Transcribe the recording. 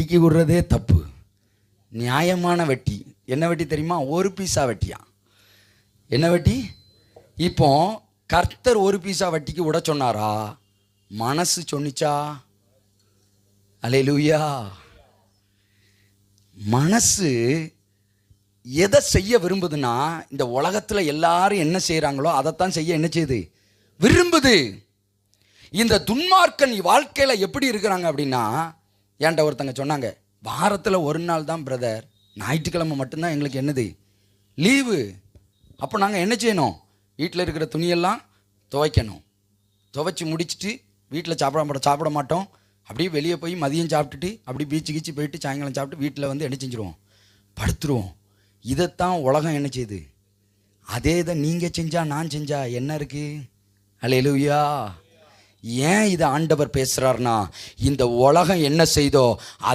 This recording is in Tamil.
வட்டிக்கு விடுறதே தப்பு. நியாயமான வட்டி. என்ன வட்டி தெரியுமா? 1 பைசா வட்டியா. என்ன வட்டி? இப்போ கர்த்தர் 1 பைசா வட்டிக்கு விட சொன்னாரா? மனசு சொன்னிச்சா? அல்லேலூயா. மனசு எதை செய்ய விரும்புதுன்னா, இந்த உலகத்தில் எல்லாரும் என்ன செய்கிறாங்களோ அதைத்தான் செய்ய என்ன செய்யுது? விரும்புது. இந்த துன்மார்க்கன் வாழ்க்கையில் எப்படி இருக்கிறாங்க அப்படின்னா, ஏன்ட்ட ஒருத்தங்க சொன்னாங்க, வாரத்தில் ஒரு நாள் தான் பிரதர், ஞாயிற்றுக்கிழமை மட்டும்தான் எங்களுக்கு என்னது லீவு. அப்போ நாங்கள் என்ன செய்யணும்? வீட்டில் இருக்கிற துணியெல்லாம் துவைக்கணும். துவைச்சி முடிச்சுட்டு வீட்டில் சாப்பிட மாட்டோம். அப்படியே வெளியே போய் மதியம் சாப்பிட்டுட்டு அப்படி பீச்சு போயிட்டு சாயங்காலம் சாப்பிட்டு வீட்டில் வந்து என்ன செஞ்சுருவோம்? படுத்துருவோம். இதைத்தான் உலகம் என்ன செய்யுது. அதே இதை நீங்கள் செஞ்சா நான் செஞ்சா என்ன இருக்கு? அல்லேலூயா. ஏன் இதை ஆண்டவர் பேசுகிறார்னா, இந்த உலகம் என்ன செய்தோ அதே